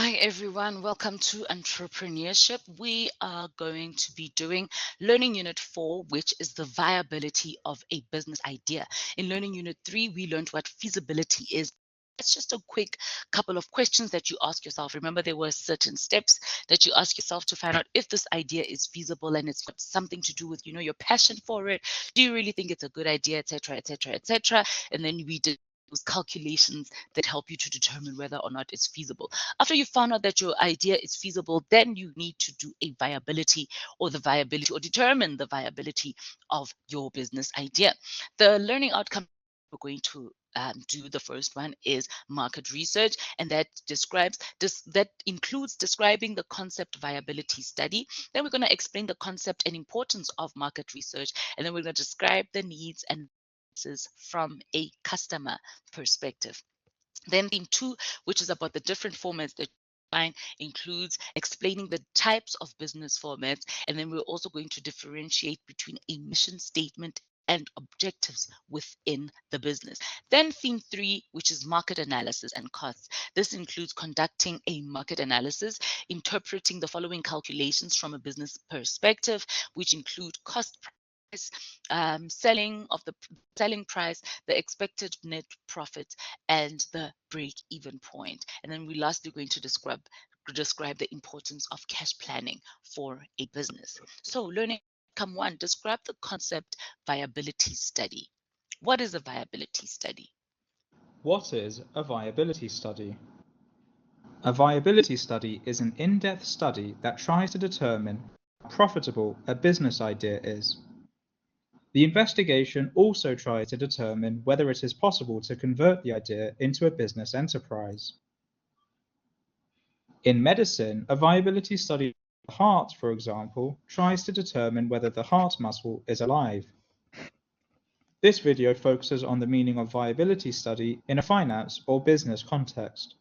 Hi everyone, welcome to Entrepreneurship. We are going to be doing Learning Unit 4, which is the viability of a business idea. In Learning Unit 3, we learned what feasibility is. It's just a quick couple of questions that you ask yourself. Remember, there were certain steps that you ask yourself to find out if this idea is feasible and it's got something to do with, your passion for it. Do you really think it's a good idea, etc., etc., etc.? And then we did those calculations that help you to determine whether or not it's feasible. After you found out that your idea is feasible, then you need to do a viability or determine the viability of your business idea. The learning outcome we're going to do, the first one is market research, and that includes describing the concept viability study. Then we're going to explain the concept and importance of market research, and then we're going to describe the needs and from a customer perspective. Then theme 2, which is about the different formats that includes explaining the types of business formats, and then we're also going to differentiate between a mission statement and objectives within the business. Then theme 3, which is market analysis and costs. This includes conducting a market analysis, interpreting the following calculations from a business perspective, which include cost, selling price, the expected net profit, and the break-even point. And then we're lastly going to describe the importance of cash planning for a business. So learning outcome 1, describe the concept viability study. What is a viability study? What is a viability study? A viability study is an in-depth study that tries to determine how profitable a business idea is. The investigation also tries to determine whether it is possible to convert the idea into a business enterprise. In medicine, a viability study of the heart, for example, tries to determine whether the heart muscle is alive. This video focuses on the meaning of viability study in a finance or business context.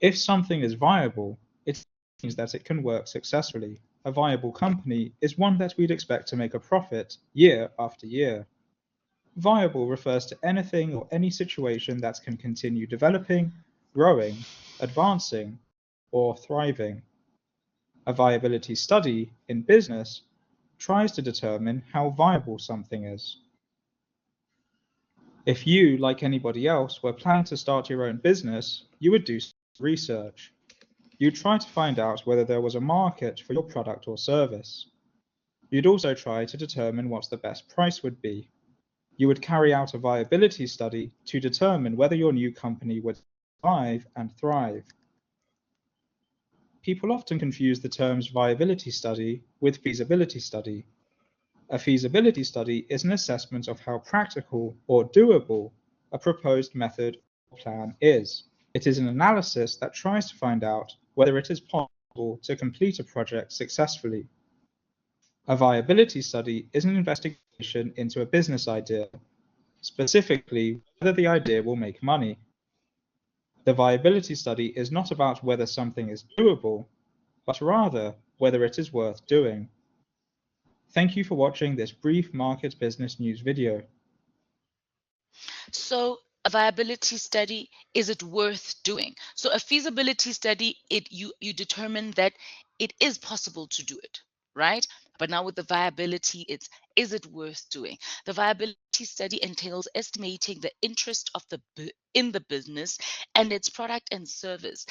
If something is viable, it means that it can work successfully. A viable company is one that we'd expect to make a profit year after year. Viable refers to anything or any situation that can continue developing, growing, advancing, or thriving. A viability study in business tries to determine how viable something is. If you, like anybody else, were planning to start your own business, you would do some research. You'd try to find out whether there was a market for your product or service. You'd also try to determine what the best price would be. You would carry out a viability study to determine whether your new company would survive and thrive. People often confuse the terms viability study with feasibility study. A feasibility study is an assessment of how practical or doable a proposed method or plan is. It is an analysis that tries to find out whether it is possible to complete a project successfully. A viability study is an investigation into a business idea, specifically whether the idea will make money. The viability study is not about whether something is doable, but rather whether it is worth doing. Thank you for watching this brief market business news video. So a viability study, is it worth doing? So a feasibility study, you determine that it is possible to do it, right? But now with the viability, is it worth doing? The viability study entails estimating the interest of in the business and its product and service,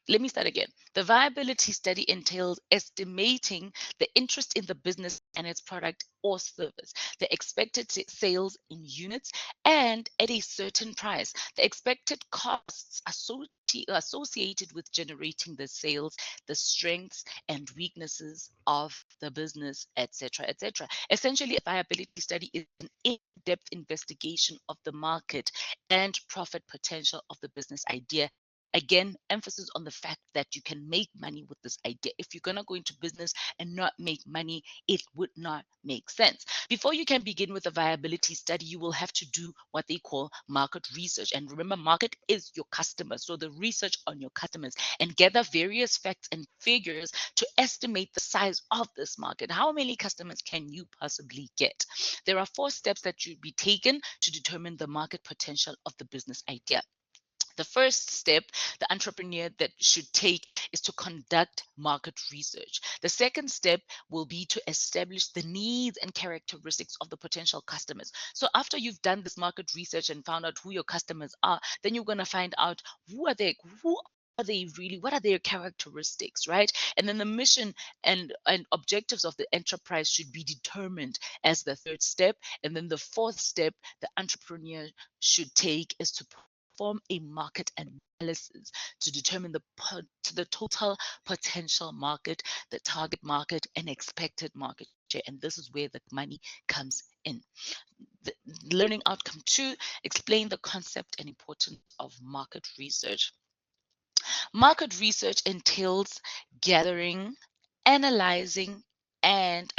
let me start again. The viability study entails estimating the interest in the business and its product or service, the expected sales in units, and at a certain price, the expected costs associated with generating the sales, the strengths and weaknesses of the business, etc., etc. Essentially, a viability study is an in-depth investigation of the market and profit potential of the business idea. Again, emphasis on the fact that you can make money with this idea. If you're going to go into business and not make money, it would not make sense. Before you can begin with a viability study, you will have to do what they call market research. And remember, market is your customers. So the research on your customers and gather various facts and figures to estimate the size of this market. How many customers can you possibly get? There are 4 steps that should be taken to determine the market potential of the business idea. The first step the entrepreneur that should take is to conduct market research. The second step will be to establish the needs and characteristics of the potential customers. So after you've done this market research and found out who your customers are, then you're going to find out who are they really, what are their characteristics, right? And then the mission and objectives of the enterprise should be determined as the third step. And then the fourth step the entrepreneur should take is to perform a market analysis to determine the total potential market, the target market, and expected market share. And this is where the money comes in. The learning outcome 2, explain the concept and importance of market research. Market research entails gathering, analyzing, and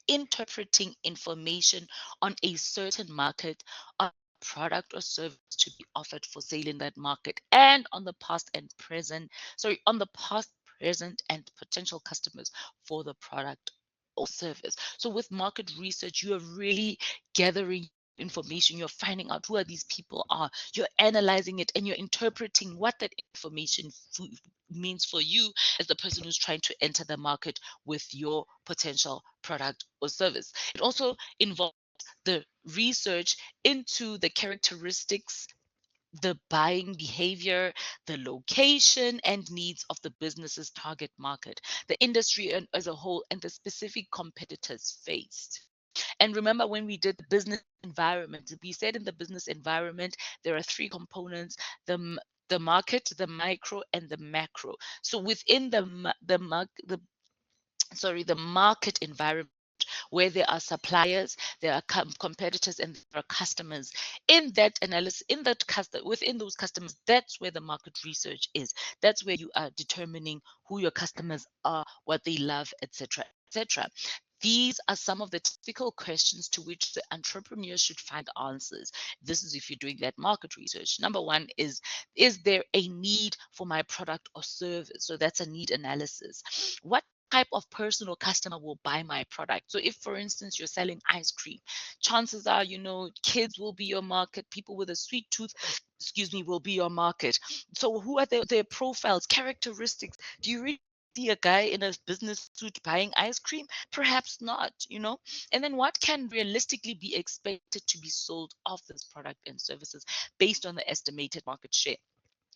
interpreting information on a certain market, on a product or service to be offered for sale in that market, and on the past, present, and potential customers for the product or service. So with market research, you are really gathering information, you're finding out who are these people are, you're analyzing it, and you're interpreting what that information means for you as the person who's trying to enter the market with your potential product or service. It also involves the research into the characteristics, the buying behavior, the location and needs of the business's target market, the industry as a whole, and the specific competitors faced. And remember, when we did the business environment, we said in the business environment, there are three components: the market, the micro, and the macro. So within the market environment, where there are suppliers, there are competitors, and there are customers. In that analysis, within those customers, that's where the market research is. That's where you are determining who your customers are, what they love, etc., etc. These are some of the typical questions to which the entrepreneur should find answers. This is if you're doing that market research. Number one is there a need for my product or service? So that's a need analysis. What type of person or customer will buy my product? So if, for instance, you're selling ice cream, chances are, kids will be your market, people with a sweet tooth, will be your market. So who are their profiles, characteristics? Do you really see a guy in a business suit buying ice cream? Perhaps not. And then what can realistically be expected to be sold of this product and services based on the estimated market share?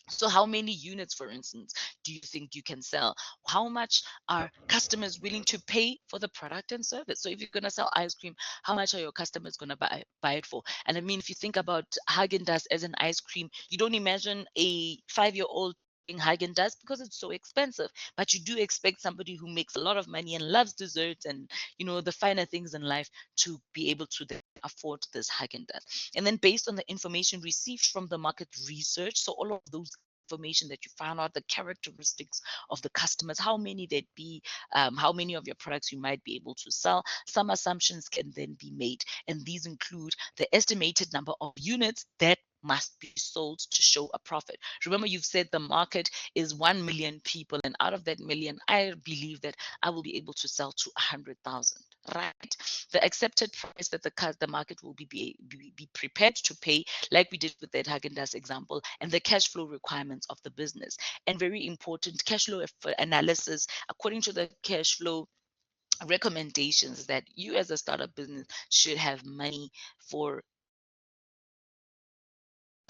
So how many units, for instance, do you think you can sell? How much are customers willing to pay for the product and service? So if you're going to sell ice cream, how much are your customers going to buy it for? And I mean, if you think about Haagen-Dazs as an ice cream, you don't imagine a 5-year-old in Haagen-Dazs because it's so expensive. But you do expect somebody who makes a lot of money and loves desserts and, the finer things in life to be able to then afford this Haagen-Dazs. And then based on the information received from the market research, so all of those information that you found out, the characteristics of the customers, how many there'd be, how many of your products you might be able to sell. Some assumptions can then be made, and these include the estimated number of units that must be sold to show a profit. Remember, you've said the market is 1 million people, and out of that million, I believe that I will be able to sell to 100,000. Right, the accepted price that the market will be prepared to pay, like we did with that Haagen-Dazs example, and the cash flow requirements of the business. And very important, cash flow analysis according to the cash flow recommendations, that you as a startup business should have money for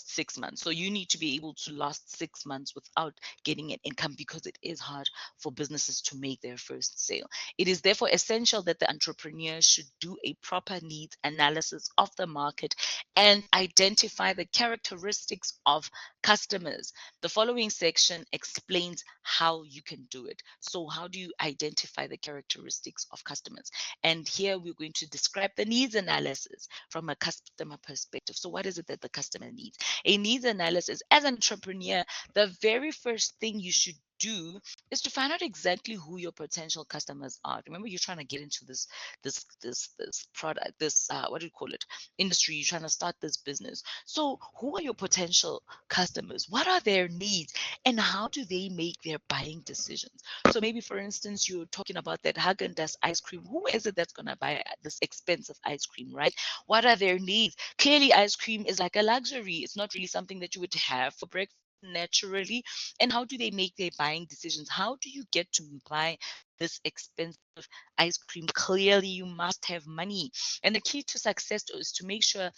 6 months. So you need to be able to last 6 months without getting an income, because it is hard for businesses to make their first sale. It is therefore essential that the entrepreneur should do a proper needs analysis of the market and identify the characteristics of customers. The following section explains how you can do it. So how do you identify the characteristics of customers? And here we're going to describe the needs analysis from a customer perspective. So what is it that the customer needs? A needs analysis, as an entrepreneur, the very first thing you should do is to find out exactly who your potential customers are. Remember, you're trying to get into this product, this what do you call it, industry. You're trying to start this business. So who are your potential customers? What are their needs, and how do they make their buying decisions? So maybe, for instance, you're talking about that Haagen-Dazs ice cream. Who is it that's going to buy this expensive ice cream, right? What are their needs? Clearly, ice cream is like a luxury. It's not really something that you would have for breakfast naturally. And how do they make their buying decisions? How do you get to buy this expensive ice cream? Clearly, you must have money. And the key to success is to make sure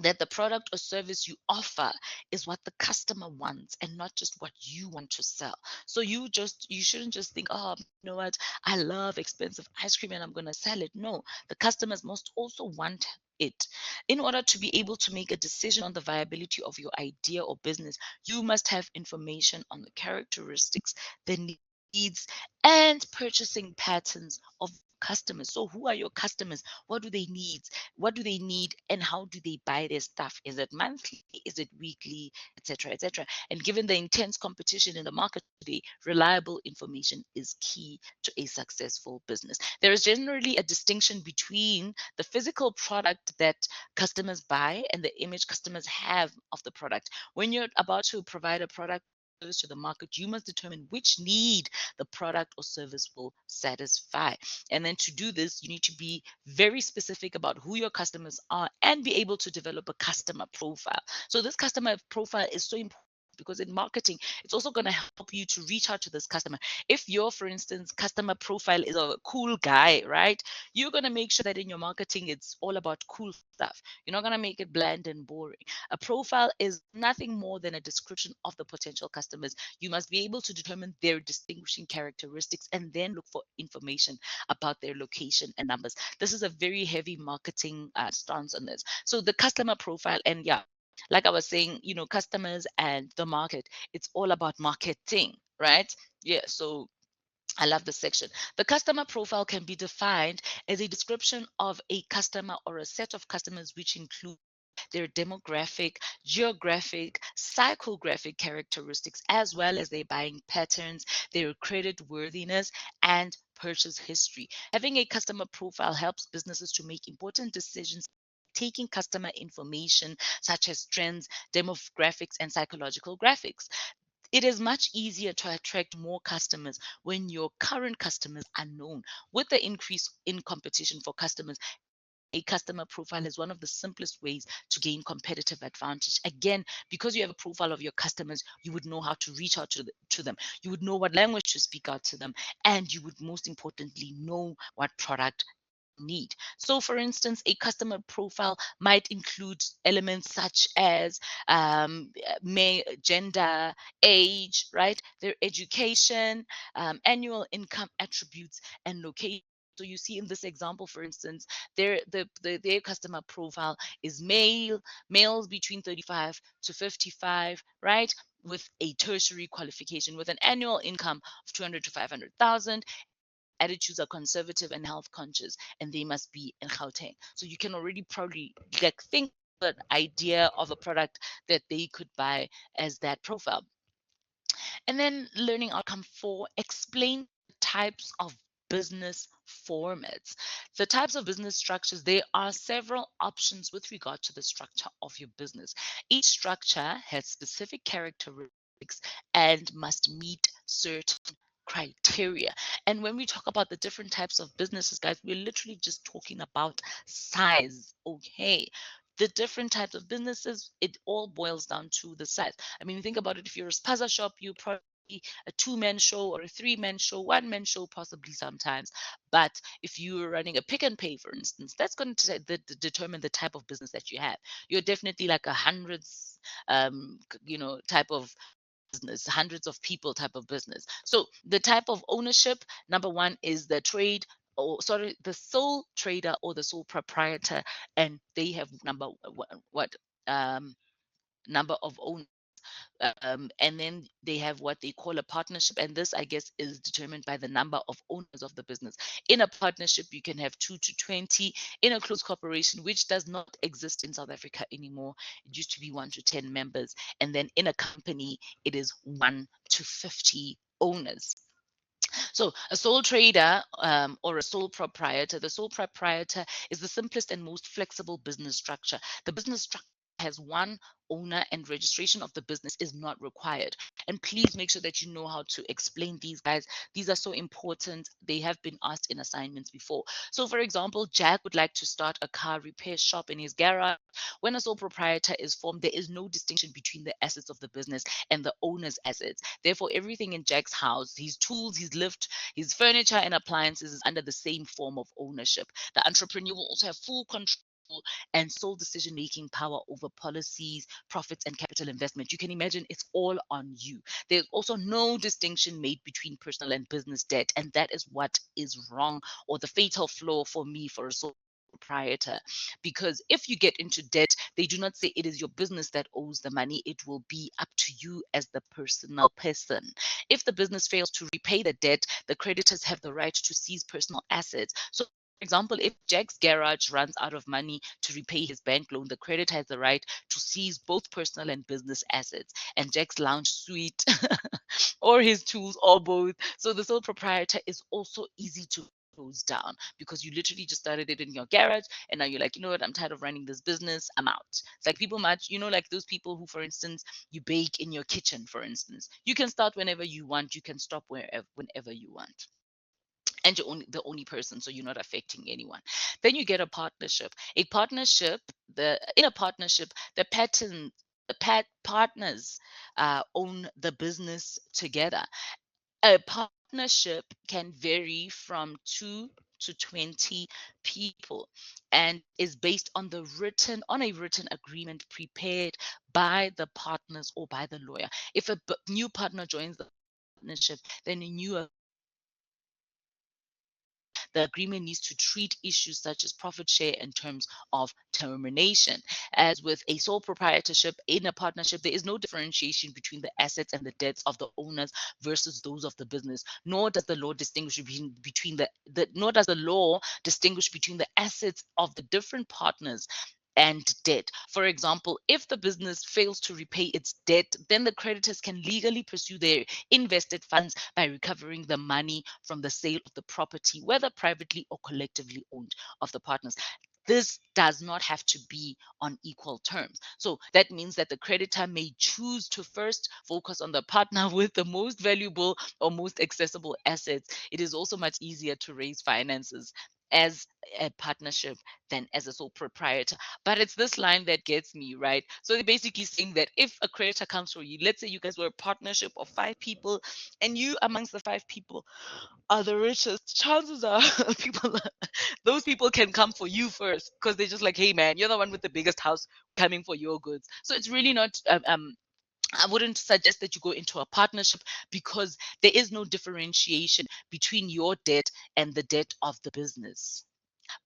that the product or service you offer is what the customer wants and not just what you want to sell. So you shouldn't just think, oh, you know what, I love expensive ice cream and I'm going to sell it. No, the customers must also want it. In order to be able to make a decision on the viability of your idea or business, you must have information on the characteristics, the needs, and purchasing patterns of customers. So who are your customers? What do they need? What do they need, and how do they buy their stuff? Is it monthly? Is it weekly? Etc. Etc. And given the intense competition in the market today, reliable information is key to a successful business. There is generally a distinction between the physical product that customers buy and the image customers have of the product. When you're about to provide a product to the market, you must determine which need the product or service will satisfy. And then to do this, you need to be very specific about who your customers are and be able to develop a customer profile. So this customer profile is so important because in marketing, it's also going to help you to reach out to this customer. If your, for instance, customer profile is a cool guy, right? You're going to make sure that in your marketing, it's all about cool stuff. You're not going to make it bland and boring. A profile is nothing more than a description of the potential customers. You must be able to determine their distinguishing characteristics and then look for information about their location and numbers. This is a very heavy marketing stance on this. So the customer profile, and yeah, like I was saying, customers and the market, it's all about marketing, right? Yeah. So I love this section. The customer profile can be defined as a description of a customer or a set of customers which include their demographic, geographic, psychographic characteristics, as well as their buying patterns, their credit worthiness, and purchase history. Having a customer profile helps businesses to make important decisions taking customer information such as trends, demographics, and psychological graphics. It is much easier to attract more customers when your current customers are known. With the increase in competition for customers, a customer profile is one of the simplest ways to gain competitive advantage. Again, because you have a profile of your customers, you would know how to reach out to them. You would know what language to speak out to them. And you would most importantly know what product need. So, for instance, a customer profile might include elements such as gender, age, right? Their education, annual income attributes, and location. So you see in this example, for instance, their customer profile is males between 35 to 55, right? With a tertiary qualification, with an annual income of 200 to 500,000, attitudes are conservative and health conscious, and they must be in Gauteng. So you can already probably like think an idea of a product that they could buy as that profile. And then learning outcome 4, explain types of business formats. The types of business structures, there are several options with regard to the structure of your business. Each structure has specific characteristics and must meet certain criteria. And when we talk about the different types of businesses, guys, we're literally just talking about size. Okay. The different types of businesses, it all boils down to the size. I mean, think about it. If you're a spaza shop, you probably a two-man show or a three-man show, one-man show, possibly sometimes. But if you're running a Pick and Pay, for instance, that's going to determine the type of business that you have. You're definitely like a hundreds, type of business, hundreds of people type of business. So the type of ownership, number one, is the trade, or sorry, the sole trader or the sole proprietor, and they have what number of owners. And then they have what they call a partnership, and this, I guess, is determined by the number of owners of the business. In a partnership, you can have 2 to 20. In a closed corporation, which does not exist in South Africa anymore, it used to be 1 to 10 members. And then in a company, it is 1 to 50 owners. So a sole trader or a sole proprietor, the sole proprietor is the simplest and most flexible business structure. The business structure has one owner and registration of the business is not required. And please make sure that you know how to explain these, guys. These are so important. They have been asked in assignments before. So for example, Jack would like to start a car repair shop in his garage. When a sole proprietor is formed, there is no distinction between the assets of the business and the owner's assets. Therefore, everything in Jack's house, his tools, his lift, his furniture and appliances is under the same form of ownership. The entrepreneur will also have full control and sole decision making power over policies, profits, and capital investment. You can imagine it's all on you. There's also no distinction made between personal and business debt, and that is what is wrong, or the fatal flaw for me for a sole proprietor. Because if you get into debt, they do not say it is your business that owes the money. It will be up to you as the personal person. If the business fails to repay the debt, the creditors have the right to seize personal assets. So for example, if Jack's garage runs out of money to repay his bank loan, the creditor has the right to seize both personal and business assets, and Jack's lounge suite or his tools or both. So the sole proprietor is also easy to close down because you literally just started it in your garage and now you're like, you know what, I'm tired of running this business, I'm out. It's like people match, like those people who, for instance, you bake in your kitchen, for instance. You can start whenever you want, you can stop whenever you want, and you're the only person, so you're not affecting anyone. Then you get a partnership. In a partnership, the partners own the business together. A partnership can vary from 2 to 20 people and is based on a written agreement prepared by the partners or by the lawyer. If a new partner joins the partnership, then a new the agreement needs to treat issues such as profit share in terms of termination. As with a sole proprietorship in a partnership, there is no differentiation between the assets and the debts of the owners versus those of the business, nor does the law distinguish between nor does the law distinguish between the assets of the different partners and debt. For example, if the business fails to repay its debt, then the creditors can legally pursue their invested funds by recovering the money from the sale of the property, whether privately or collectively owned of the partners. This does not have to be on equal terms. So that means that the creditor may choose to first focus on the partner with the most valuable or most accessible assets. It is also much easier to raise finances as a partnership than as a sole proprietor. But it's this line that gets me, right? So they're basically saying that if a creditor comes for you, let's say you guys were a partnership of 5 people, and you amongst the 5 people are the richest, chances are those people can come for you first because they're just like, hey man, you're the one with the biggest house coming for your goods. So it's really not I wouldn't suggest that you go into a partnership because there is no differentiation between your debt and the debt of the business.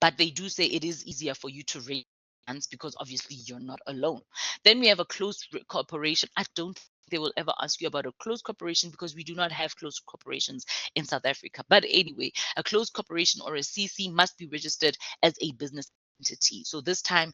But they do say it is easier for you to raise funds because obviously you're not alone. Then we have a close corporation. I don't think they will ever ask you about a closed corporation because we do not have closed corporations in South Africa. But anyway, a closed corporation or a CC must be registered as a business entity. So this time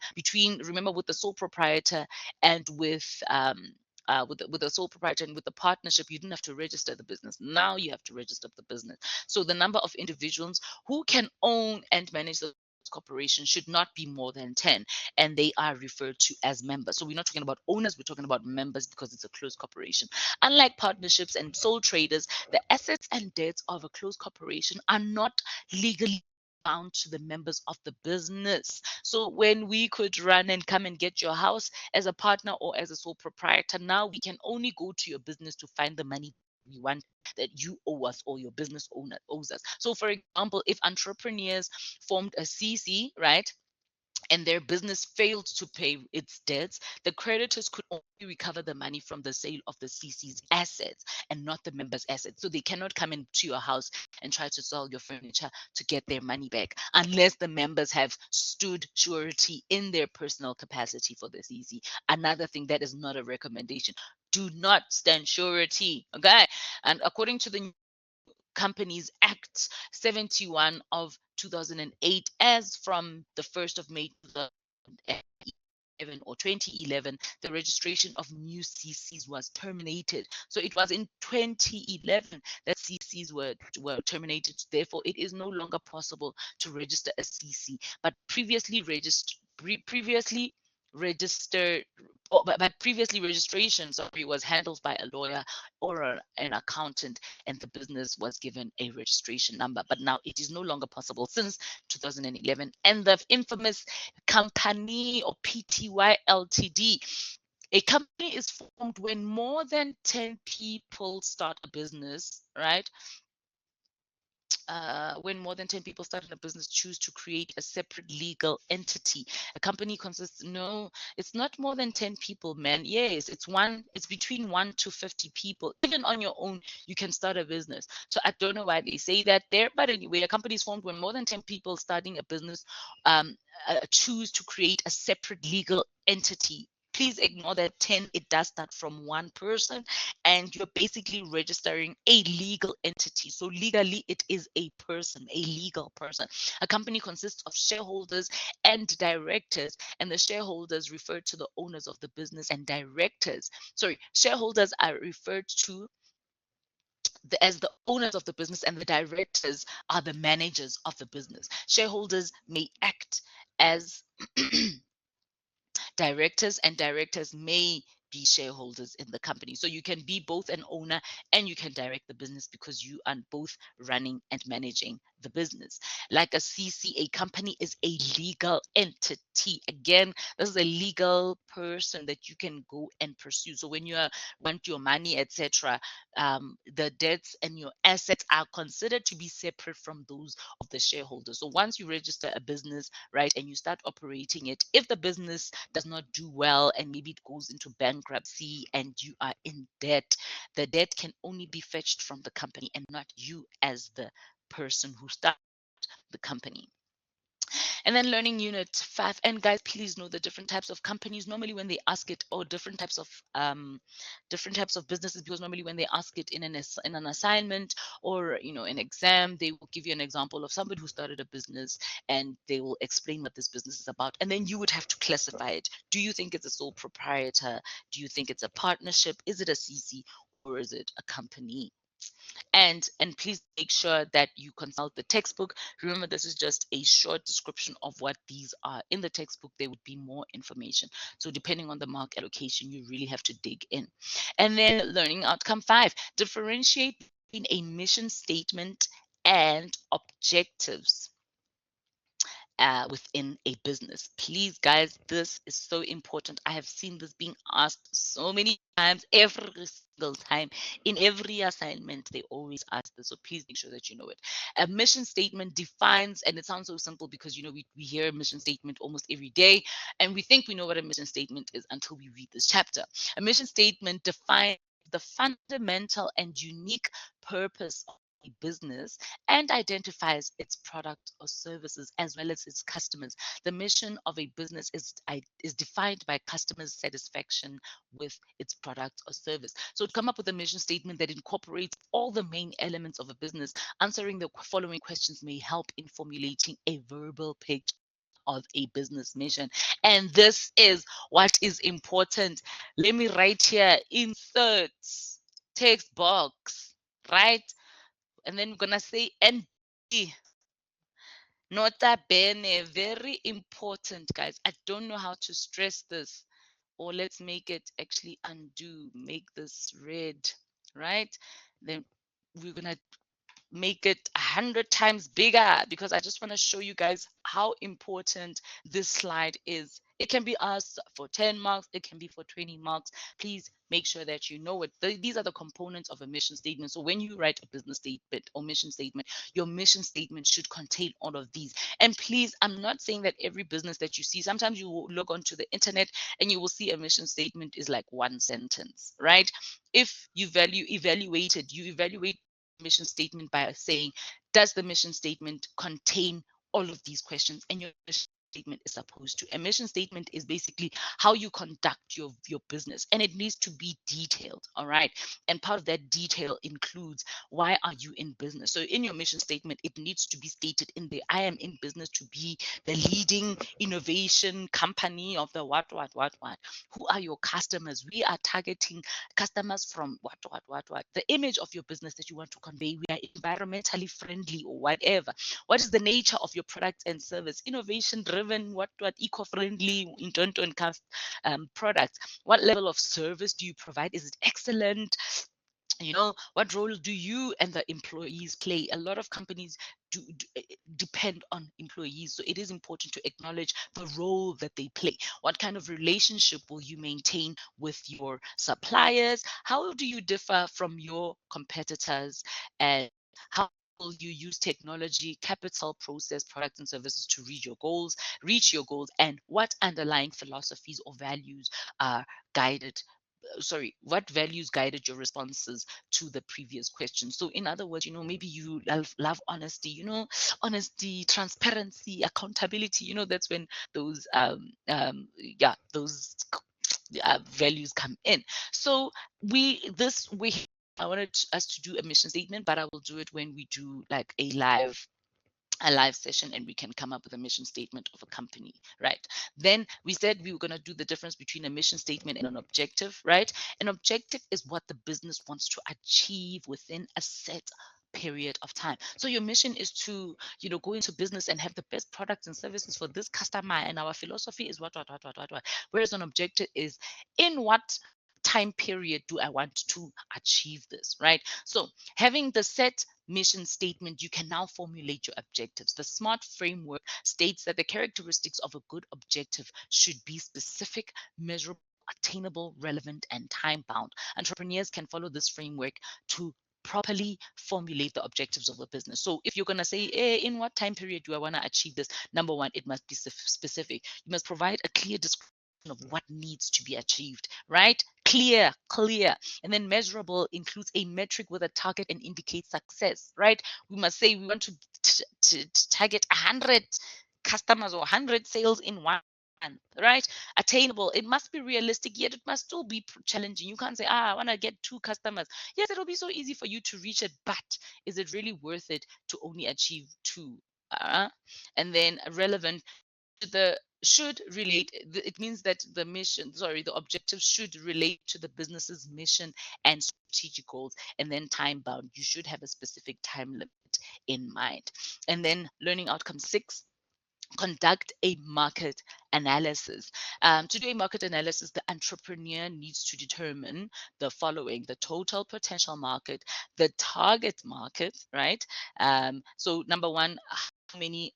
remember, with the sole proprietor and with the sole proprietor and with the partnership, you didn't have to register the business. Now you have to register the business. So the number of individuals who can own and manage the corporation should not be more than 10, and they are referred to as members. So we're not talking about owners, we're talking about members because it's a closed corporation. Unlike partnerships and sole traders, the assets and debts of a closed corporation are not legally bound to the members of the business. So when we could run and come and get your house as a partner or as a sole proprietor, now we can only go to your business to find the money we want that you owe us or your business owner owes us. So for example, if entrepreneurs formed a CC, right, and their business failed to pay its debts, the creditors could only recover the money from the sale of the CC's assets and not the members' assets. So they cannot come into your house and try to sell your furniture to get their money back unless the members have stood surety in their personal capacity for the CC. Another thing that is not a recommendation. Do not stand surety, okay? And according to the Companies Act 71 of 2008, as from the 1st of May 2011 or 2011, the registration of new CCs was terminated. So it was in 2011 that CCs were terminated. Therefore, it is no longer possible to register a CC. But previously registered, but previously registration, sorry, was handled by a lawyer or an accountant, and the business was given a registration number. But now it is no longer possible since 2011. And the infamous company, or PTY Ltd. A company is formed when more than 10 people start a business, right? When more than 10 people starting a business choose to create a separate legal entity. A company consists, no, it's not more than 10 people, man. Yes, it's between 1 to 50 people. Even on your own, you can start a business. So I don't know why they say that there, but anyway, a company is formed when more than 10 people starting a business choose to create a separate legal entity. Please ignore that 10, it does start from one person, and you're basically registering a legal entity. So legally, it is a person, a legal person. A company consists of shareholders and directors, and the shareholders refer to the owners of the business, and shareholders are referred to as the owners of the business, and the directors are the managers of the business. Shareholders may act as directors, and directors may be shareholders in the company. So you can be both an owner and you can direct the business, because you are both running and managing the business. Like a CC, a company is a legal entity. Again, this is a legal person that you can go and pursue. So when you want your money, etc., the debts and your assets are considered to be separate from those of the shareholders. So once you register a business, right, and you start operating it, if the business does not do well and maybe it goes into bankruptcy and you are in debt, the debt can only be fetched from the company and not you as the person who started the company. And then learning unit 5. And guys, please know the different types of companies. Normally when they ask it, or different types of businesses, because normally when they ask it in an assignment or an exam, they will give you an example of somebody who started a business, and they will explain what this business is about, and then you would have to classify it. Do you think it's a sole proprietor? Do you think it's a partnership? Is it a CC, or is it a company? And please make sure that you consult the textbook. Remember, this is just a short description of what these are. In the textbook, there would be more information. So depending on the mark allocation, you really have to dig in. And then learning outcome 5, differentiate between a mission statement and objectives within a business. Please, guys, this is so important. I have seen this being asked so many times, every single time. In every assignment, they always ask this. So please make sure that you know it. A mission statement defines, and it sounds so simple because, we hear a mission statement almost every day, and we think we know what a mission statement is until we read this chapter. A mission statement defines the fundamental and unique purpose of a business and identifies its product or services as well as its customers. The mission of a business is defined by customers' satisfaction with its product or service. So to come up with a mission statement that incorporates all the main elements of a business, answering the following questions may help in formulating a verbal picture of a business mission. And this is what is important. Let me write here, insert text box, right? And then we're gonna say NB. Nota bene, very important, guys. I don't know how to stress this. Or let's make it actually undo, make this red, right? Then we're gonna make it 100 times bigger, because I just want to show you guys how important this slide is. It can be asked for 10 marks, it can be for 20 marks. Please make sure that you know it. These are the components of a mission statement. So when you write a business statement or mission statement, your mission statement should contain all of these. And please, I'm not saying that every business that you see, sometimes you will look onto the internet and you will see a mission statement is like one sentence, right? If you evaluate mission statement by saying, does the mission statement contain all of these questions? And your mission statement is supposed to. A mission statement is basically how you conduct your business, and it needs to be detailed. All right. And part of that detail includes why are you in business. So in your mission statement, it needs to be stated in there. I am in business to be the leading innovation company of the what. Who are your customers? We are targeting customers from what. The image of your business that you want to convey. We are environmentally friendly or whatever. What is the nature of your product and service? Innovation driven, what eco-friendly, in products. What level of service do you provide? Is it excellent? What role do you and the employees play? A lot of companies depend on employees, so it is important to acknowledge the role that they play. What kind of relationship will you maintain with your suppliers? How do you differ from your competitors? And how will you use technology, capital, process, products, and services to reach your goals, and what underlying philosophies or values are guided what values guided your responses to the previous question? So, in other words, maybe you love honesty, honesty, transparency, accountability. That's when those, those values come in. So, I wanted us to do a mission statement, but I will do it when we do like a live session, and we can come up with a mission statement of a company, right? Then we said we were going to do the difference between a mission statement and an objective, right? An objective is what the business wants to achieve within a set period of time. So your mission is to go into business and have the best products and services for this customer, and our philosophy is what. Whereas an objective is, in what time period do I want to achieve this, right? So having the set mission statement, you can now formulate your objectives. The SMART framework states that the characteristics of a good objective should be specific, measurable, attainable, relevant, and time bound. Entrepreneurs can follow this framework to properly formulate the objectives of a business. So if you're going to say, in what time period do I want to achieve this? Number one, it must be specific. You must provide a clear description of what needs to be achieved, right? Clear. And then measurable includes a metric with a target and indicates success, right? We must say we want to target 100 customers or 100 sales in 1 month, right? Attainable, it must be realistic, yet it must still be challenging. You can't say, I want to get 2 customers. Yes, it'll be so easy for you to reach it, but is it really worth it to only achieve 2? And then relevant, should relate. It means that the objective should relate to the business's mission and strategic goals. And then time bound, you should have a specific time limit in mind. And then learning outcome 6, conduct a market analysis. To do a market analysis, the entrepreneur needs to determine the following: the total potential market, the target market, right? So number one, how many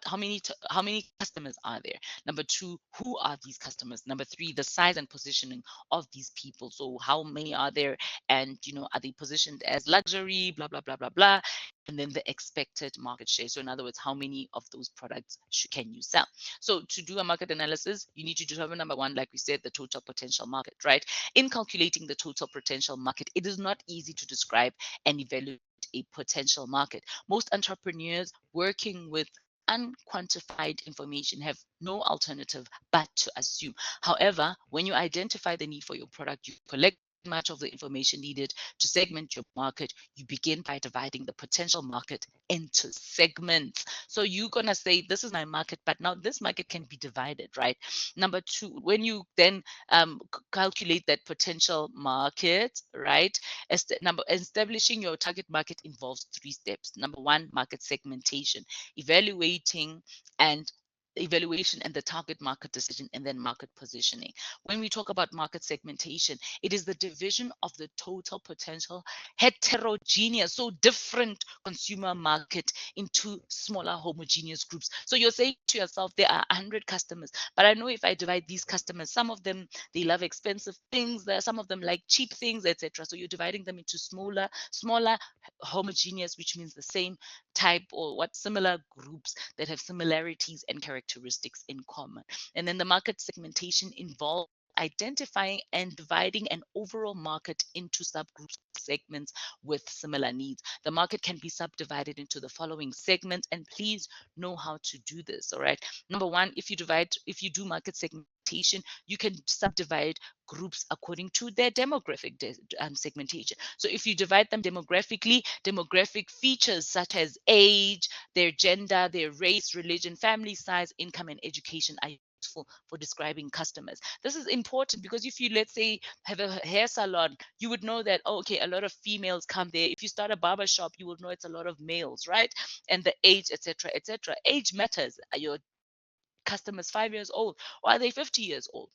how many customers are there? Number two, who are these customers? Number three, the size and positioning of these people. So how many are there, and are they positioned as luxury, blah blah blah blah blah. And then the expected market share. So in other words, how many of those products can you sell? So to do a market analysis, you need to determine, number one, like we said, the total potential market, right? In calculating the total potential market, it is not easy to describe and evaluate a potential market. Most entrepreneurs working with unquantified information have no alternative but to assume. However, when you identify the need for your product, you collect much of the information needed to segment your market. You begin by dividing the potential market into segments. So you're going to say, this is my market, but now this market can be divided, right? Number two, when you then calculate that potential market, right? Establishing your target market involves 3 steps. Number one, market segmentation, evaluation and the target market decision, and then market positioning. When we talk about market segmentation, it is the division of the total potential heterogeneous, so different consumer market into smaller homogeneous groups. So you're saying to yourself, there are 100 customers, but I know if I divide these customers, some of them, they love expensive things, there are some of them like cheap things, etc. So you're dividing them into smaller homogeneous, which means the same type or similar groups that have similarities and characteristics in common. And then the market segmentation involves identifying and dividing an overall market into subgroups segments with similar needs. The market can be subdivided into the following segments, and please know how to do this. All right. Number one, if you do market segmentation, you can subdivide groups according to their demographic segmentation. So if you divide them demographically, demographic features such as age, their gender, their race, religion, family size, income, and education are useful for describing customers. This is important because if you, let's say, have a hair salon, you would know that, oh, okay, a lot of females come there. If you start a barber shop, you will know it's a lot of males, right? And the age, etc., etc. Age matters. Are your customers 5 years old or are they 50 years old?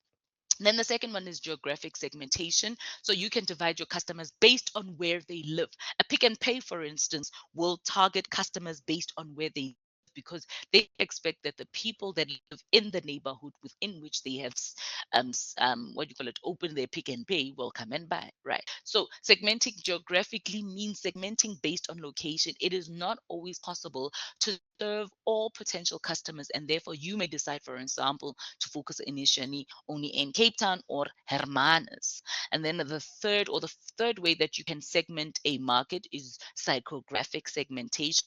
Then the second one is geographic segmentation. So you can divide your customers based on where they live. A Pick and Pay, for instance, will target customers based on where they live because they expect that the people that live in the neighborhood within which they have what do you call it, open their Pick and Pay will come and buy, right? So segmenting geographically means segmenting based on location. It is not always possible to serve all potential customers, and therefore you may decide, for example, to focus initially only in Cape Town or Hermanus. And then the third way that you can segment a market is psychographic segmentation.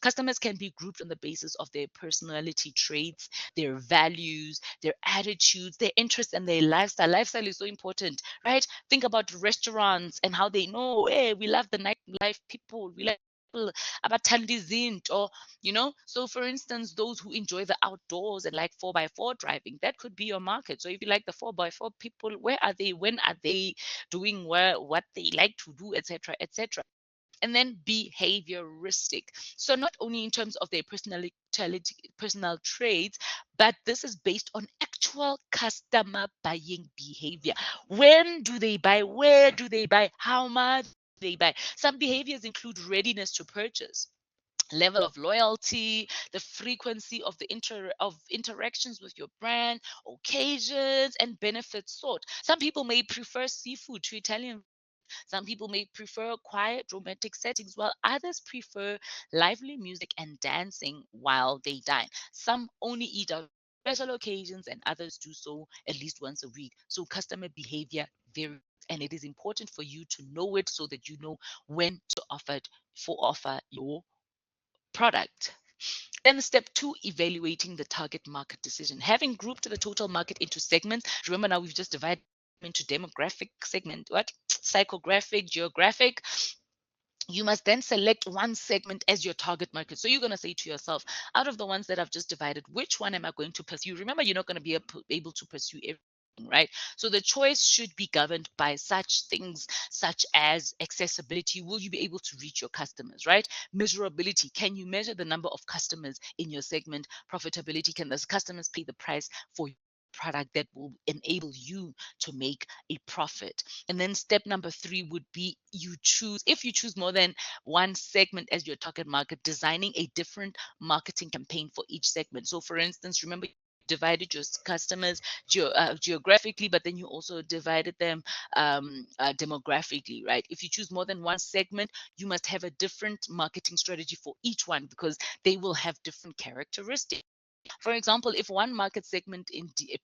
Customers can be grouped on the basis of their personality traits, their values, their attitudes, their interests, and their lifestyle. Lifestyle is so important, right? Think about restaurants and how they know, hey, we love the nightlife people, we like people abathanda izinto, or so for instance, those who enjoy the outdoors and like 4x4 driving, that could be your market. So if you like the 4x4 people, where are they, when are they doing what they like to do, etc., etc. And then behavioristic. So not only in terms of their personal traits, but this is based on actual customer buying behavior. When do they buy? Where do they buy? How much do they buy? Some behaviors include readiness to purchase, level of loyalty, the frequency of the interactions with your brand, occasions, and benefits sought. Some people may prefer seafood to Italian. Some people may prefer quiet romantic settings, while others prefer lively music and dancing while they dine. Some only eat out special occasions, and others do so at least once a week. So customer behavior varies, and it is important for you to know it so that you know when to offer your product. Then step two, evaluating the target market decision. Having grouped the total market into segments, remember now we've just divided into demographic segment, what? Psychographic, geographic. You must then select one segment as your target market. So you're going to say to yourself, out of the ones that I've just divided, which one am I going to pursue? Remember, you're not going to be able to pursue everything, right? So the choice should be governed by such things such as accessibility. Will you be able to reach your customers, right? Measurability. Can you measure the number of customers in your segment? Profitability. Can those customers pay the price for product that will enable you to make a profit? And then step number three would be if you choose more than one segment as your target market, designing a different marketing campaign for each segment. So for instance, remember, divided your customers geographically, but then you also divided them demographically, right? If you choose more than one segment, you must have a different marketing strategy for each one because they will have different characteristics. For example, if one market segment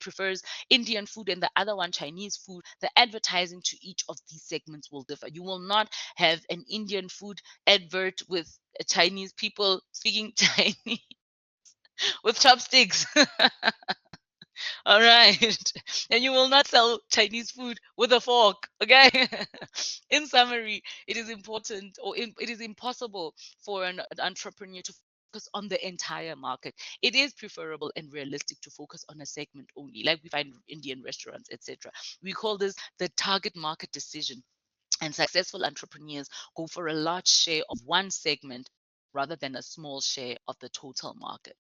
prefers Indian food and the other one Chinese food, the advertising to each of these segments will differ. You will not have an Indian food advert with Chinese people speaking Chinese with chopsticks. All right. And you will not sell Chinese food with a fork. Okay. In summary, it is important it is impossible for an entrepreneur to focus on the entire market. It is preferable and realistic to focus on a segment only, like we find Indian restaurants, etc. We call this the target market decision. And successful entrepreneurs go for a large share of one segment rather than a small share of the total market.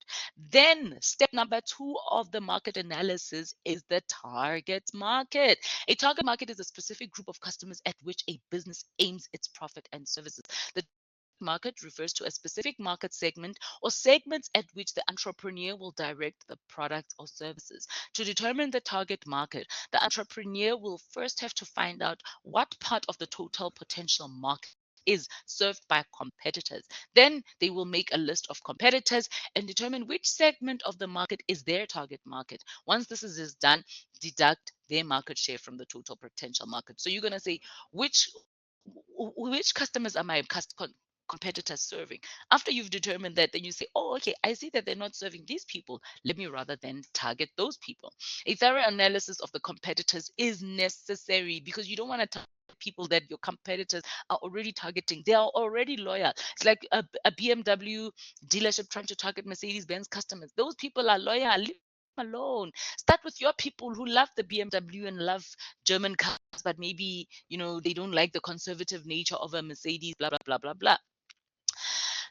Then, step number two of the market analysis is the target market. A target market is a specific group of customers at which a business aims its profit and services. The market refers to a specific market segment or segments at which the entrepreneur will direct the products or services. To determine the target market, the entrepreneur will first have to find out what part of the total potential market is served by competitors. Then they will make a list of competitors and determine which segment of the market is their target market. Once this is done, deduct their market share from the total potential market. So you're going to say, which customers are my competitors serving? After you've determined that, then you say, oh, okay, I see that they're not serving these people. Let me rather then target those people. A thorough analysis of the competitors is necessary, because you don't want to target people that your competitors are already targeting. They are already loyal. It's like a BMW dealership trying to target Mercedes-Benz customers. Those people are loyal. Leave them alone. Start with your people who love the BMW and love German cars, but maybe, they don't like the conservative nature of a Mercedes, blah, blah, blah, blah, blah.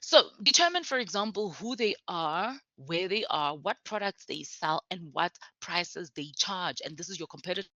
So determine, for example, who they are, where they are, what products they sell, and what prices they charge. And this is your competitor.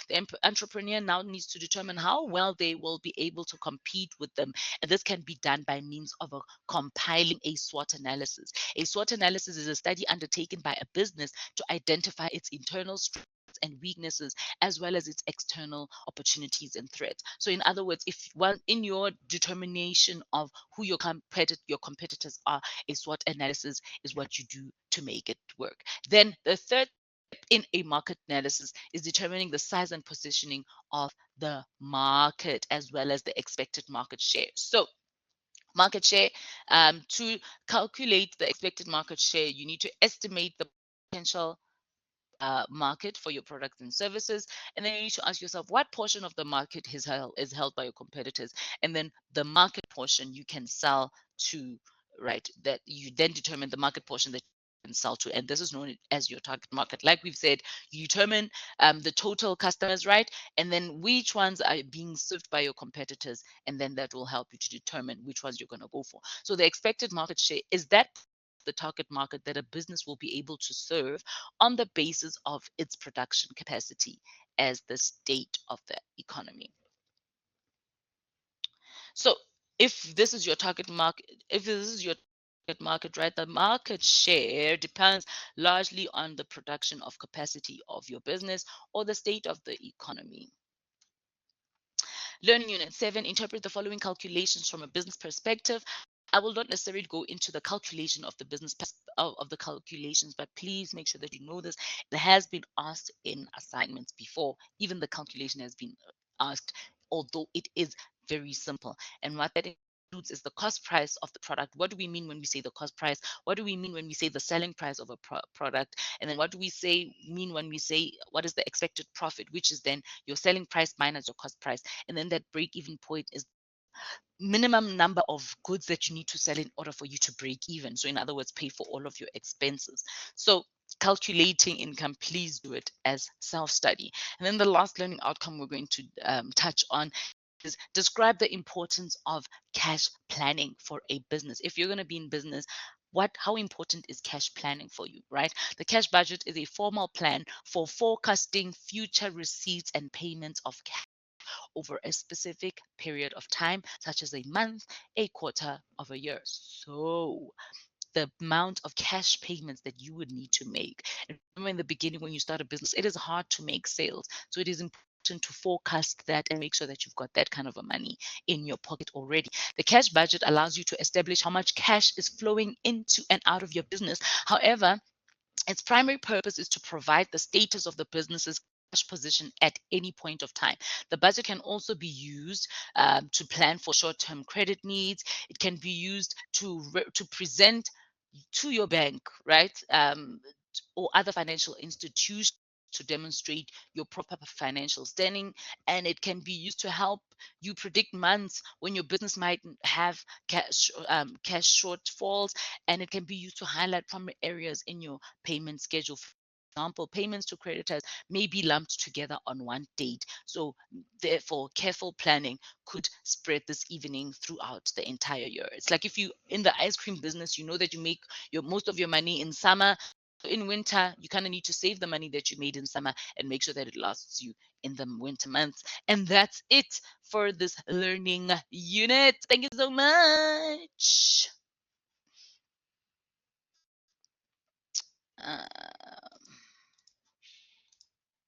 The entrepreneur now needs to determine how well they will be able to compete with them. And this can be done by means of compiling a SWOT analysis. A SWOT analysis is a study undertaken by a business to identify its internal strengths and weaknesses, as well as its external opportunities and threats. So in other words, if in your determination of who your competitors are, a SWOT analysis is what you do to make it work. Then the third in a market analysis is determining the size and positioning of the market, as well as the expected market share. So market share, to calculate the expected market share, you need to estimate the potential market for your products and services, and then you need to ask yourself what portion of the market is held by your competitors, and then the market portion you can sell to, right? That you then determine the market portion that you can sell to, and this is known as your target market. Like we've said, you determine the total customers, right? And then which ones are being served by your competitors, and then that will help you to determine which ones you're going to go for. So the expected market share is that the target market that a business will be able to serve on the basis of its production capacity as the state of the economy. So if this is your target market, right, the market share depends largely on the production of capacity of your business or the state of the economy. Learning Unit 7, interpret the following calculations from a business perspective. I will not necessarily go into the calculation of the business of the calculations, but please make sure that you know this. It has been asked in assignments before. Even the calculation has been asked, although it is very simple. And what that includes is the cost price of the product. What do we mean when we say the cost price? What do we mean when we say the selling price of a product? And then what do we mean when we say what is the expected profit, which is then your selling price minus your cost price? And then that break-even point is minimum number of goods that you need to sell in order for you to break even. So in other words, pay for all of your expenses. So calculating income, please do it as self-study. And then the last learning outcome we're going to touch on is describe the importance of cash planning for a business. If you're going to be in business, how important is cash planning for you, right? The cash budget is a formal plan for forecasting future receipts and payments of cash over a specific period of time, such as a month, a quarter of a year. So the amount of cash payments that you would need to make. And remember, in the beginning, when you start a business, it is hard to make sales. So it is important to forecast that and make sure that you've got that kind of a money in your pocket already. The cash budget allows you to establish how much cash is flowing into and out of your business. However, its primary purpose is to provide the status of the business's cash position at any point of time. The budget can also be used to plan for short-term credit needs. It can be used to present to your bank, right, or other financial institutions to demonstrate your proper financial standing, and it can be used to help you predict months when your business might have cash shortfalls, and it can be used to highlight primary areas in your payment schedule. For example, payments to creditors may be lumped together on one date. So therefore, careful planning could spread this evening throughout the entire year. It's like if you in the ice cream business, you know that you make most of your money in summer. In winter, you kind of need to save the money that you made in summer and make sure that it lasts you in the winter months. And that's it for this learning unit. Thank you so much.